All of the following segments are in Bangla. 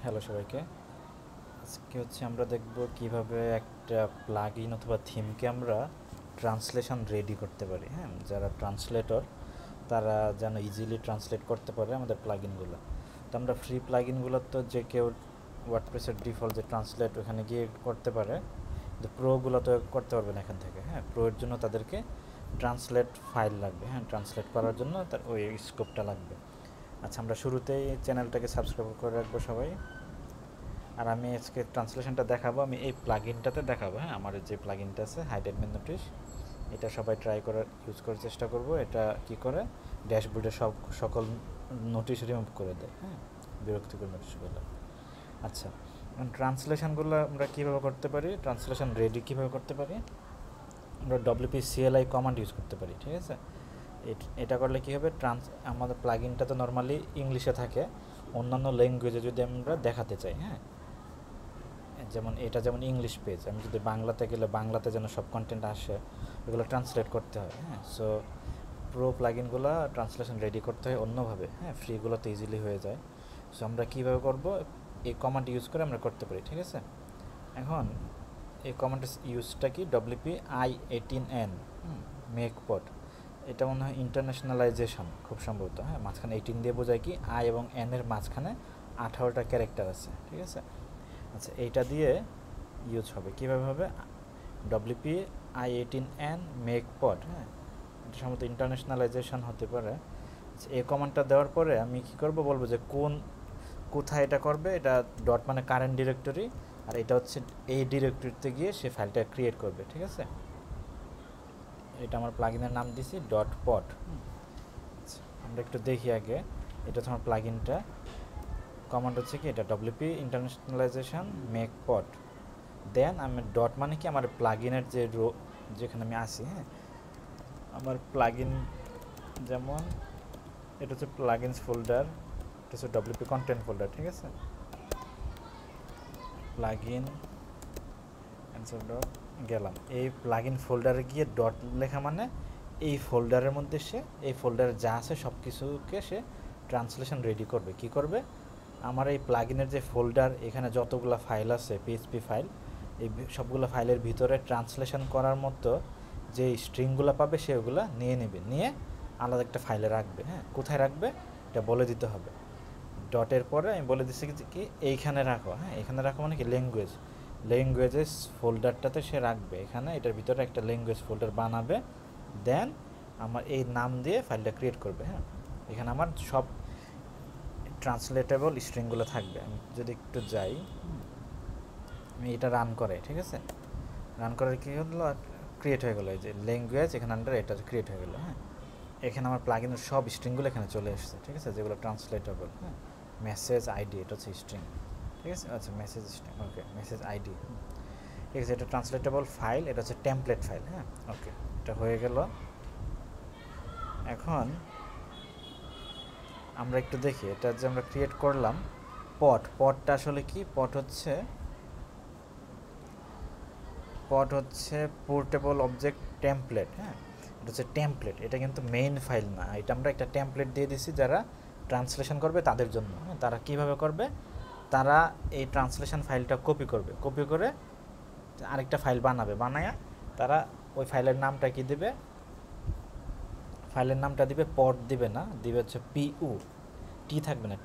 হ্যালো সবাইকে। আজকে আমরা দেখব কিভাবে একটা প্লাগইন অথবা থিমকে আমরা ট্রান্সলেশন রেডি করতে পারি। হ্যাঁ, যারা ট্রান্সলেটর তারা যেন ইজিলি ট্রান্সলেট করতে পারে আমাদের প্লাগইনগুলো। তো আমরা ফ্রি প্লাগইনগুলো তো যে কেউ ওয়ার্ডপ্রেসের ডিফল্ট যে ট্রান্সলেট ওখানে গিয়ে করতে পারে, কিন্তু প্রোগুলো তো করতে পারবে না এখান থেকে। হ্যাঁ, প্রোয়ের জন্য তাদেরকে ট্রান্সলেট ফাইল লাগবে। হ্যাঁ, ট্রান্সলেট করার জন্য তার ওই স্কোপটা লাগবে। আচ্ছা, আমরা শুরুতেই চ্যানেলটাকে সাবস্ক্রাইব করে রাখবো সবাই। আর আমি আজকে ট্রান্সলেশনটা দেখাবো, আমি এই প্লাগইনটাতে দেখাবো। হ্যাঁ, আমার যে প্লাগইনটা আছে হাইড অ্যাডমিন নোটিশ, এটা সবাই ট্রাই করার ইউজ করার চেষ্টা করব। এটা কি করে ড্যাশবোর্ডে সকল নোটিশ রিমুভ করে দেয়। হ্যাঁ, বিরক্তিকর নোটিশগুলো। আচ্ছা, ট্রান্সলেশনগুলো আমরা কীভাবে করতে পারি, ট্রান্সলেশন রেডি কীভাবে করতে পারি, আমরা WP-CLI কমান্ড ইউজ করতে পারি। ঠিক আছে, এটা করলে কী হবে, আমাদের প্লাগইনটা তো নর্মালি ইংলিশে থাকে, অন্যান্য ল্যাঙ্গুয়েজে যদি আমরা দেখাতে চাই, হ্যাঁ, যেমন এটা যেমন ইংলিশ পেজ, আমি যদি বাংলাতে গেলে বাংলাতে যেন সব কন্টেন্ট আসে, এগুলো ট্রান্সলেট করতে হয়। হ্যাঁ, সো প্রো প্লাগইনগুলো ট্রান্সলেশন রেডি করতে হয় অন্যভাবে। হ্যাঁ, ফ্রিগুলোতে ইজিলি হয়ে যায়। সো আমরা কীভাবে করব, এই কমান্ড ইউজ করে আমরা করতে পারি। ঠিক আছে, এখন এই কমান্ডের ইউজটা কি, WP-I18N মেকপট, এটা মনে হয় ইন্টারন্যাশনালাইজেশন খুব সম্ভবত। হ্যাঁ, মাঝখানে 18 দিয়ে বোঝায় কি, আই এবং এন এর মাঝখানে 18টা ক্যারেক্টার আছে। ঠিক আছে, আচ্ছা, এইটা দিয়ে ইউজ হবে। কীভাবে হবে, WP-I18N মেকপট। হ্যাঁ, এটা সম্ভবত ইন্টারন্যাশনালাইজেশন হতে পারে। আচ্ছা, এই কমান্ডটা দেওয়ার পরে আমি কী করব, বলবো যে কোথায় এটা করবে। এটা ডট মানে কারেন্ট ডিরেক্টরি, আর এটা হচ্ছে এই ডিরেক্টরিতে গিয়ে সে ফাইলটা ক্রিয়েট করবে। ঠিক আছে, এটা আমার প্লাগইনের নাম দিছি .pot। আচ্ছা, আমরা একটু দেখি আগে, এটা হচ্ছে আমার প্লাগইনটা। কমান্ড হচ্ছে কি, এটা WP ইন্টারন্যাশনালাইজেশন মেকপট। দেন আমি ডট মানে কি, আমার প্লাগইনের যে যেখানে আমি আসি। হ্যাঁ, আমার প্লাগইন যেমন এটা হচ্ছে প্লাগইনস ফোল্ডার, এটা হচ্ছে WP কন্টেন্ট ফোল্ডার। ঠিক আছে, প্লাগইন অ্যান্সার ডট গেলাম, এই প্লাগইন ফোল্ডারে গিয়ে ডট লেখা মানে এই ফোল্ডারের মধ্যে সে এই ফোল্ডারে যা আছে সব কিছুকে সে ট্রান্সলেশন রেডি করবে। কি করবে, আমার এই প্লাগইনের যে ফোল্ডার, এখানে যতগুলো ফাইল আছে PHP ফাইল, এই সবগুলো ফাইলের ভিতরে ট্রান্সলেশন করার মতো যে স্ট্রিংগুলো পাবে সেগুলো নিয়ে নেবে, নিয়ে আলাদা একটা ফাইলে রাখবে। হ্যাঁ, কোথায় রাখবে এটা বলে দিতে হবে। ডটের পরে আমি বলে দিচ্ছি কি এইখানে রাখো। হ্যাঁ, এখানে রাখো মানে কি, ল্যাঙ্গুয়েজেস ফোল্ডারটাতে সে রাখবে এখানে, এটার ভিতরে একটা ল্যাঙ্গুয়েজ ফোল্ডার বানাবে। দেন আমার এই নাম দিয়ে ফাইলটা ক্রিয়েট করবে। হ্যাঁ, এখানে আমার সব ট্রান্সলেটেবল স্ট্রিংগুলো থাকবে। আমি যদি একটু যাই, আমি এটা রান করে, ঠিক আছে, রান করার কী হলো, ক্রিয়েট হয়ে গেলো এই যে ল্যাঙ্গুয়েজ, এখানে আন্ডার এটা ক্রিয়েট হয়ে গেলো। হ্যাঁ, এখানে আমার প্লাগইনের সব স্ট্রিংগুলো এখানে চলে এসেছে। ঠিক আছে, যেগুলো ট্রান্সলেটেবল। হ্যাঁ, মেসেজ আইডি, এটা হচ্ছে স্ট্রিং। ঠিক আছে, আচ্ছা, মেসেজ স্ট্রিং, ওকে, মেসেজ আইডি। ঠিক আছে, এটা ট্রান্সলেটেবল ফাইল, এটা হচ্ছে টেমপ্লেট ফাইল। হ্যাঁ, ওকে, এটা হয়ে গেল। এখন আমরা একটু দেখি, এটা যে আমরা ক্রিয়েট করলাম পটটা আসলে কি, পট হচ্ছে পোর্টেবল অবজেক্ট টেমপ্লেট। হ্যাঁ, এটা হচ্ছে টেমপ্লেট, এটা কিন্তু মেইন ফাইল না। এটা আমরা একটা টেমপ্লেট দিয়ে দিছি যারা ট্রান্সলেশন করবে তাদের জন্য। হ্যাঁ, তারা কীভাবে করবে, তারা এই ট্রান্সলেশন ফাইলটা কপি করে আরেকটা ফাইল বানায় তারা ওই ফাইলের নামটা কি দিবে, ফাইলের নামটা দিবে পট, দিবে না, দিবে হচ্ছে PU, টি থাকবে না,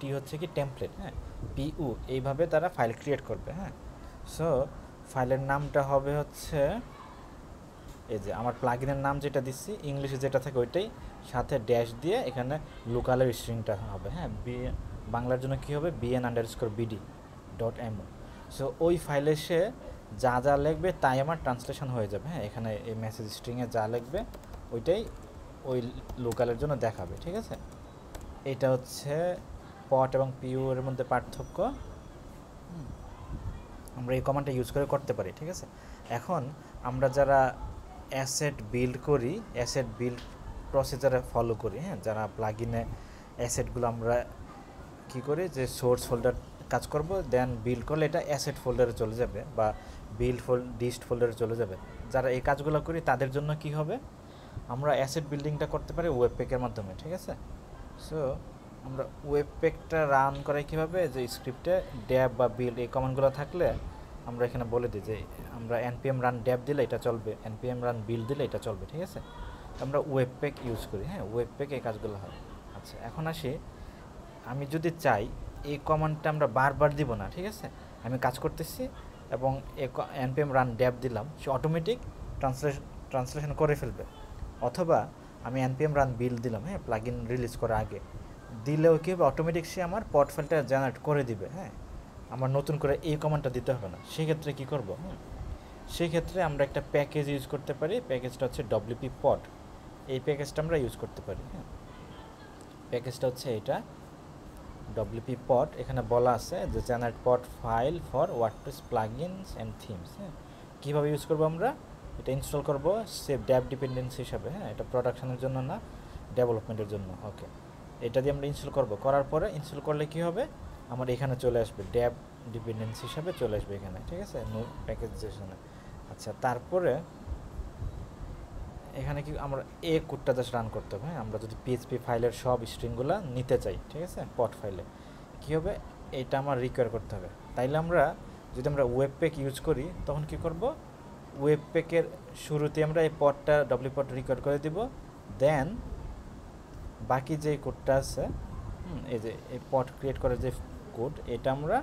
টি হচ্ছে কি টেমপ্লেট। হ্যাঁ, PU, এইভাবে তারা ফাইল ক্রিয়েট করবে। হ্যাঁ, সো ফাইলের নামটা হবে হচ্ছে এই যে আমার প্লাগইনের নাম যেটা দিচ্ছি, ইংলিশে যেটা থাকে ওইটাই, সাথে ড্যাশ দিয়ে এখানে লোকালের স্ট্রিংটা হবে। হ্যাঁ, বাংলার জন্য কী হবে, bn_bd.mo। সো ওই ফাইলে সে যা যা লিখবে তাই আমার ট্রান্সলেশন হয়ে যাবে। হ্যাঁ, এখানে এই মেসেজ স্ট্রিংয়ে যা লিখবে ওইটাই ওই লোকালের জন্য দেখাবে। ঠিক আছে, এটা হচ্ছে পট এবং PU এর মধ্যে পার্থক্য। আমরা এই কমান্ডটা ইউজ করে করতে পারি। ঠিক আছে, এখন আমরা যারা অ্যাসেট বিল্ড করি, অ্যাসেট বিল্ড প্রসিজারে ফলো করি, হ্যাঁ, যারা প্লাগইনে অ্যাসেটগুলো আমরা কী করি, যে সোর্স ফোল্ডার কাজ করব, দেন বিল্ড করলে এটা অ্যাসেট ফোল্ডারে চলে যাবে বা ডিস্ট ফোল্ডারে চলে যাবে। যারা এই কাজগুলো করি তাদের জন্য কি হবে, আমরা অ্যাসেট বিল্ডিংটা করতে পারি ওয়েব প্যাকের মাধ্যমে। ঠিক আছে, সো আমরা ওয়েব পেজটা রান করাই কীভাবে, যে স্ক্রিপ্টে ড্যাব বা বিল্ড এই কমান্ডগুলো থাকলে আমরা এখানে বলে দিই যে আমরা npm রান ড্যাব দিলে এটা চলবে, npm রান বিল্ড দিলে এটা চলবে, ঠিক আছে। আমরা ওয়েব পেজ ইউজ করি, হ্যাঁ, ওয়েব পেজ এই কাজগুলো হয়। আচ্ছা, এখন আসি, আমি যদি চাই এই কমান্ডটা আমরা বারবার দিব না, ঠিক আছে, আমি কাজ করতেছি এবং npm রান ড্যাব দিলাম, সে অটোমেটিক ট্রান্সলেশন করে ফেলবে। অথবা আমি npm রান বিল্ড দিলাম, হ্যাঁ, প্লাগইন রিলিজ করার আগে দিলেও কি হবে, অটোমেটিক সে আমার পট ফাইলটা জেনারেট করে দিবে, হ্যাঁ, আমার নতুন করে এই কমান্ডটা দিতে হবে না। সেক্ষেত্রে কী করবো, হ্যাঁ, সেক্ষেত্রে আমরা একটা প্যাকেজ ইউজ করতে পারি, প্যাকেজটা হচ্ছে wp pod। এই প্যাকেজটা আমরা ইউজ করতে পারি, হ্যাঁ, প্যাকেজটা হচ্ছে এটা wp pod। এখানে বলা আছে যে generate pod file for WordPress plugins and themes, হ্যাঁ, কীভাবে ইউজ করবো আমরা, এটা ইনস্টল করবো সেভ ড্যাব ডিপেন্ডেন্সি হিসাবে, হ্যাঁ, এটা প্রোডাকশনের জন্য না, ডেভেলপমেন্টের জন্য। ওকে, এটা দিয়ে আমরা ইনস্টল করবো, করার পরে ইনস্টল করলে কী হবে, আমার এখানে চলে আসবে ড্যাব ডিপেন্ডেন্সি হিসাবে চলে আসবে এখানে, ঠিক আছে, নো প্যাকেজ সেশনে। আচ্ছা, তারপরে এখানে কি আমরা কোডটা জাস্ট রান করতে হবে, হ্যাঁ, আমরা যদি পিএইচপি ফাইলের সব স্ট্রিংগুলো নিতে চাই, ঠিক আছে, পট ফাইলে কী হবে, এটা আমার রিকোয়ার করতে হবে। তাইলে আমরা যদি আমরা ওয়েব পেক ইউজ করি তখন কি করব, ওয়েব পেকের শুরুতে আমরা এই পটটা ডব্লিউ পট রিকোয়ার করে দিব, দেন বাকি যে কোডটা আছে, এই যে এই পট ক্রিয়েট করার যে কোড, এটা আমরা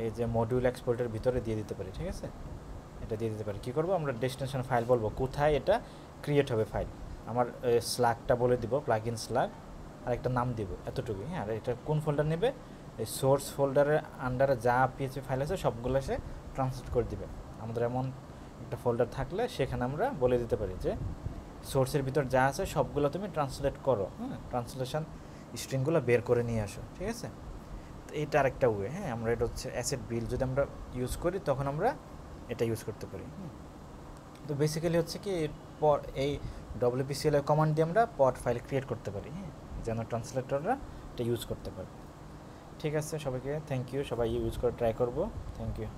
এই যে মডিউল এক্সপোর্টের ভিতরে দিয়ে দিতে পারি, ঠিক আছে, এটা দিয়ে দিতে পারি। কী করবো, আমরা ডেস্টিনেশন ফাইল বলবো কোথায় এটা ক্রিয়েট হবে ফাইল, আমার স্ল্যাগটা বলে দিব, প্লাগইন স্ল্যাগ, আর একটা নাম দিব, এতটুকুই, হ্যাঁ। আর এটা কোন ফোল্ডার নেবে, এই সোর্স ফোল্ডারের আন্ডারে যা পিএইচপি ফাইল আছে সবগুলো সে ট্রান্সলেট করে দিবে। আমাদের এমন একটা ফোল্ডার থাকলে সেখানে আমরা বলে দিতে পারি যে সোর্সের ভিতর যা আছে সবগুলো তুমি ট্রান্সলেট করো, হ্যাঁ, ট্রান্সলেশন স্ট্রিংগুলো বের করে নিয়ে আসো, ঠিক আছে। তো এইটা আরেকটা ওয়ে, হ্যাঁ, আমরা এটা হচ্ছে অ্যাসেট বিল্ড যদি আমরা ইউজ করি তখন আমরা এটা ইউজ করতে পারি। তো বেসিক্যালি হচ্ছে কি, এই WPCL কমান্ড দিয়ে আমরা পট ফাইল ক্রিয়েট করতে পারি, হ্যাঁ, যেন ট্রান্সলেটররা এটা ইউজ করতে পারে। ঠিক আছে, সবাইকে থ্যাংক ইউ, সবাই ইউজ করে ট্রাই করবো, থ্যাংক ইউ।